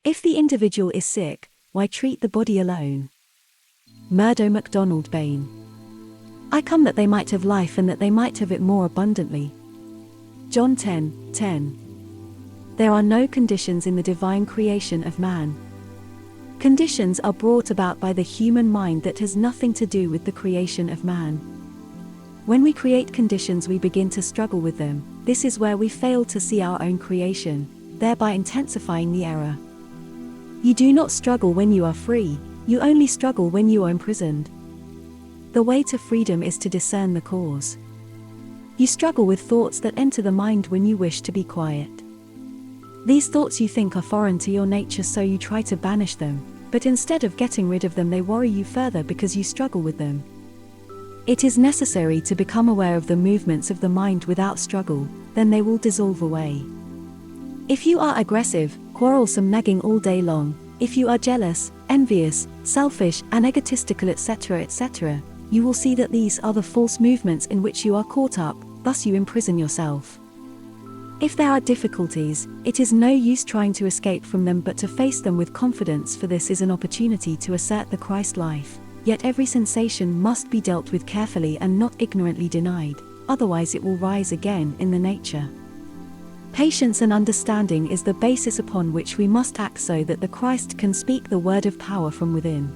If the individual is sick, why treat the body alone? Murdo MacDonald-Bayne. I come that they might have life and that they might have it more abundantly. John 10:10. There are no conditions in the divine creation of man. Conditions are brought about by the human mind that has nothing to do with the creation of man. When we create conditions, we begin to struggle with them. This is where we fail to see our own creation, thereby intensifying the error. You do not struggle when you are free, you only struggle when you are imprisoned. The way to freedom is to discern the cause. You struggle with thoughts that enter the mind when you wish to be quiet. These thoughts you think are foreign to your nature, so you try to banish them, but instead of getting rid of them, they worry you further because you struggle with them. It is necessary to become aware of the movements of the mind without struggle, then they will dissolve away. If you are aggressive, quarrelsome, nagging all day long, if you are jealous, envious, selfish, and egotistical, etc., you will see that these are the false movements in which you are caught up, thus you imprison yourself. If there are difficulties, it is no use trying to escape from them but to face them with confidence, for this is an opportunity to assert the Christ life. Yet every sensation must be dealt with carefully and not ignorantly denied, otherwise it will rise again in the nature. Patience and understanding is the basis upon which we must act so that the Christ can speak the word of power from within.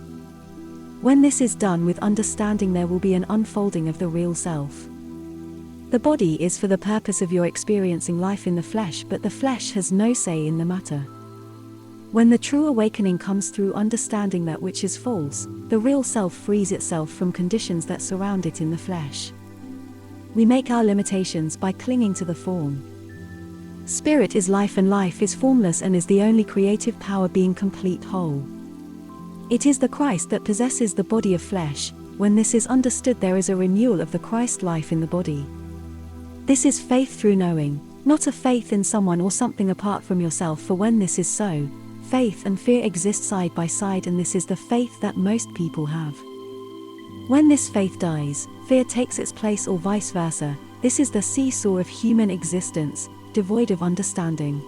When this is done with understanding, there will be an unfolding of the real self. The body is for the purpose of your experiencing life in the flesh, but the flesh has no say in the matter. When the true awakening comes through understanding that which is false, the real self frees itself from conditions that surround it in the flesh. We make our limitations by clinging to the form. Spirit is life and life is formless and is the only creative power, being complete whole. It is the Christ that possesses the body of flesh. When this is understood, there is a renewal of the Christ life in the body. This is faith through knowing, not a faith in someone or something apart from yourself, for when this is so, faith and fear exist side by side, and this is the faith that most people have. When this faith dies, fear takes its place, or vice versa. This is the seesaw of human existence, devoid of understanding.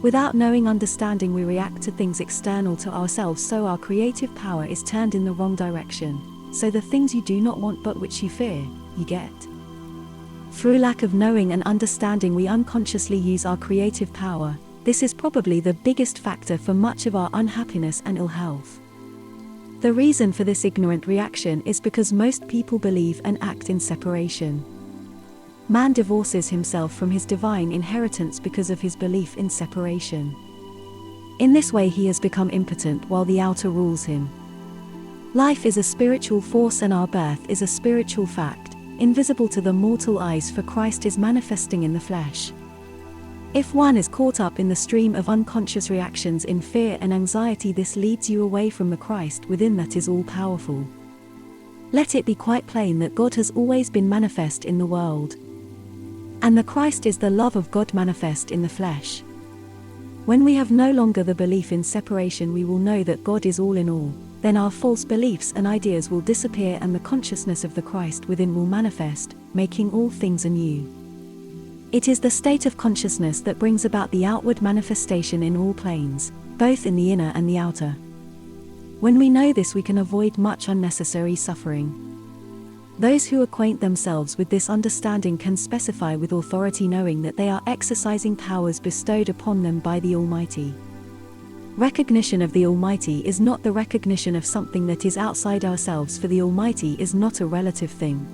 Without knowing understanding, we react to things external to ourselves, so our creative power is turned in the wrong direction. So the things you do not want but which you fear, you get. Through lack of knowing and understanding, we unconsciously use our creative power. This is probably the biggest factor for much of our unhappiness and ill health. The reason for this ignorant reaction is because most people believe and act in separation. Man divorces himself from his divine inheritance because of his belief in separation. In this way he has become impotent while the outer rules him. Life is a spiritual force and our birth is a spiritual fact, invisible to the mortal eyes, for Christ is manifesting in the flesh. If one is caught up in the stream of unconscious reactions in fear and anxiety, this leads you away from the Christ within that is all-powerful. Let it be quite plain that God has always been manifest in the world. And the Christ is the love of God manifest in the flesh. When we have no longer the belief in separation, we will know that God is all in all. Then our false beliefs and ideas will disappear and the consciousness of the Christ within will manifest, making all things anew. It is the state of consciousness that brings about the outward manifestation in all planes, both in the inner and the outer. When we know this, we can avoid much unnecessary suffering. Those who acquaint themselves with this understanding can specify with authority, knowing that they are exercising powers bestowed upon them by the Almighty. Recognition of the Almighty is not the recognition of something that is outside ourselves, for the Almighty is not a relative thing.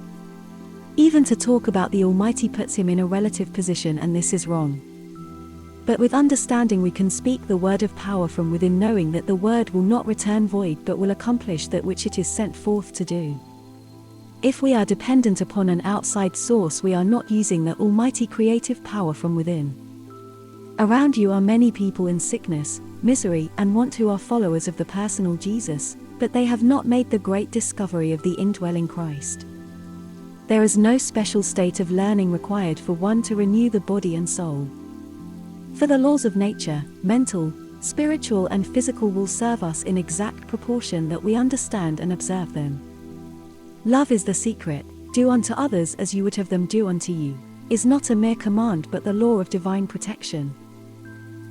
Even to talk about the Almighty puts him in a relative position, and this is wrong. But with understanding we can speak the word of power from within, knowing that the word will not return void but will accomplish that which it is sent forth to do. If we are dependent upon an outside source, we are not using the almighty creative power from within. Around you are many people in sickness, misery, and want who are followers of the personal Jesus, but they have not made the great discovery of the indwelling Christ. There is no special state of learning required for one to renew the body and soul. For the laws of nature, mental, spiritual, and physical, will serve us in exact proportion that we understand and observe them. Love is the secret. Do unto others as you would have them do unto you, is not a mere command but the law of divine protection.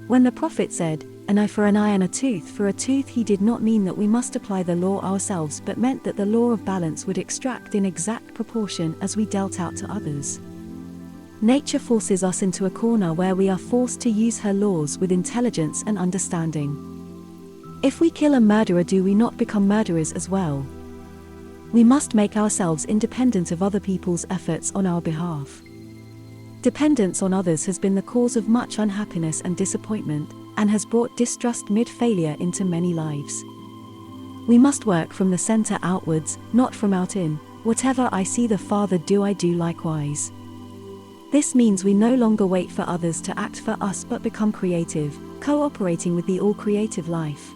When the prophet said, an eye for an eye and a tooth for a tooth, he did not mean that we must apply the law ourselves, but meant that the law of balance would extract in exact proportion as we dealt out to others. Nature forces us into a corner where we are forced to use her laws with intelligence and understanding. If we kill a murderer, do we not become murderers as well? We must make ourselves independent of other people's efforts on our behalf. Dependence on others has been the cause of much unhappiness and disappointment, and has brought distrust mid-failure into many lives. We must work from the center outwards, not from out in. Whatever I see the Father do, I do likewise. This means we no longer wait for others to act for us, but become creative, cooperating with the all-creative life.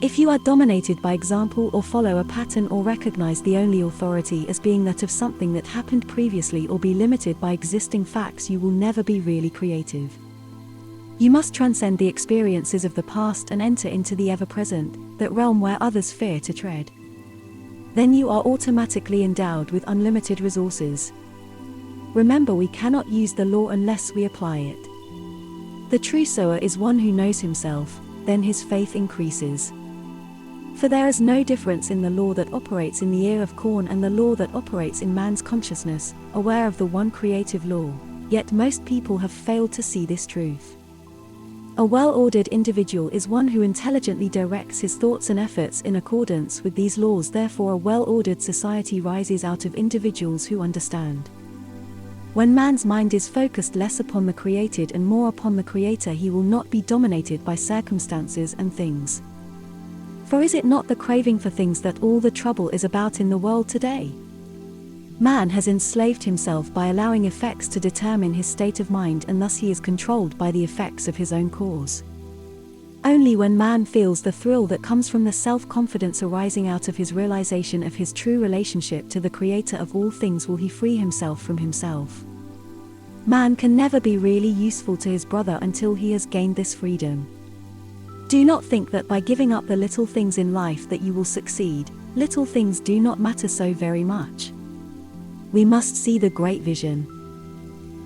If you are dominated by example or follow a pattern or recognize the only authority as being that of something that happened previously or be limited by existing facts, you will never be really creative. You must transcend the experiences of the past and enter into the ever-present, that realm where others fear to tread. Then you are automatically endowed with unlimited resources. Remember, we cannot use the law unless we apply it. The true sower is one who knows himself, then his faith increases. For there is no difference in the law that operates in the ear of corn and the law that operates in man's consciousness, aware of the one creative law, yet most people have failed to see this truth. A well-ordered individual is one who intelligently directs his thoughts and efforts in accordance with these laws. Therefore, a well-ordered society rises out of individuals who understand. When man's mind is focused less upon the created and more upon the Creator, he will not be dominated by circumstances and things. For is it not the craving for things that all the trouble is about in the world today? Man has enslaved himself by allowing effects to determine his state of mind, and thus he is controlled by the effects of his own cause. Only when man feels the thrill that comes from the self-confidence arising out of his realization of his true relationship to the Creator of all things will he free himself from himself. Man can never be really useful to his brother until he has gained this freedom. Do not think that by giving up the little things in life that you will succeed. Little things do not matter so very much. We must see the great vision.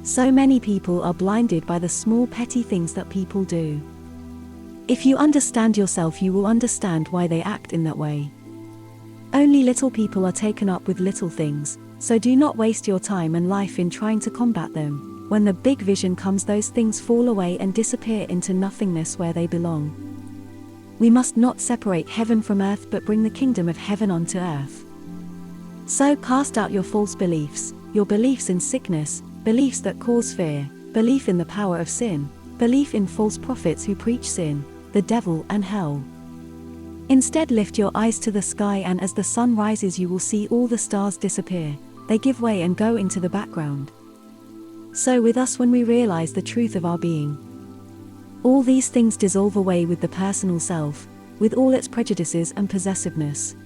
So many people are blinded by the small petty things that people do. If you understand yourself, you will understand why they act in that way. Only little people are taken up with little things, so do not waste your time and life in trying to combat them. When the big vision comes, those things fall away and disappear into nothingness where they belong. We must not separate heaven from earth, but bring the kingdom of heaven onto earth. So cast out your false beliefs, your beliefs in sickness, beliefs that cause fear, belief in the power of sin, belief in false prophets who preach sin, the devil and hell. Instead, lift your eyes to the sky, and as the sun rises you will see all the stars disappear. They give way and go into the background. So with us, when we realize the truth of our being, all these things dissolve away with the personal self, with all its prejudices and possessiveness.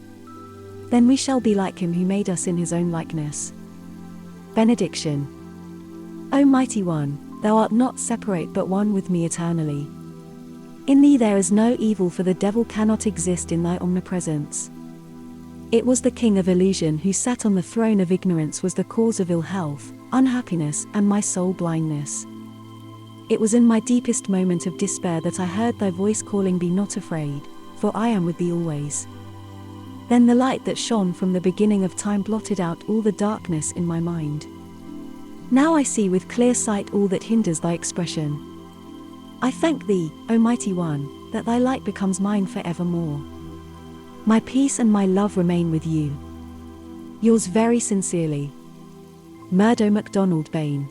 Then we shall be like him who made us in his own likeness. Benediction. O Mighty One, thou art not separate but one with me eternally. In thee there is no evil, for the devil cannot exist in thy omnipresence. It was the king of illusion who sat on the throne of ignorance, was the cause of ill health, unhappiness, and my soul blindness. It was in my deepest moment of despair that I heard thy voice calling, be not afraid, for I am with thee always. Then the light that shone from the beginning of time blotted out all the darkness in my mind. Now I see with clear sight all that hinders thy expression. I thank thee, O Mighty One, that thy light becomes mine forevermore. My peace and my love remain with you. Yours very sincerely, Murdo MacDonald-Bayne.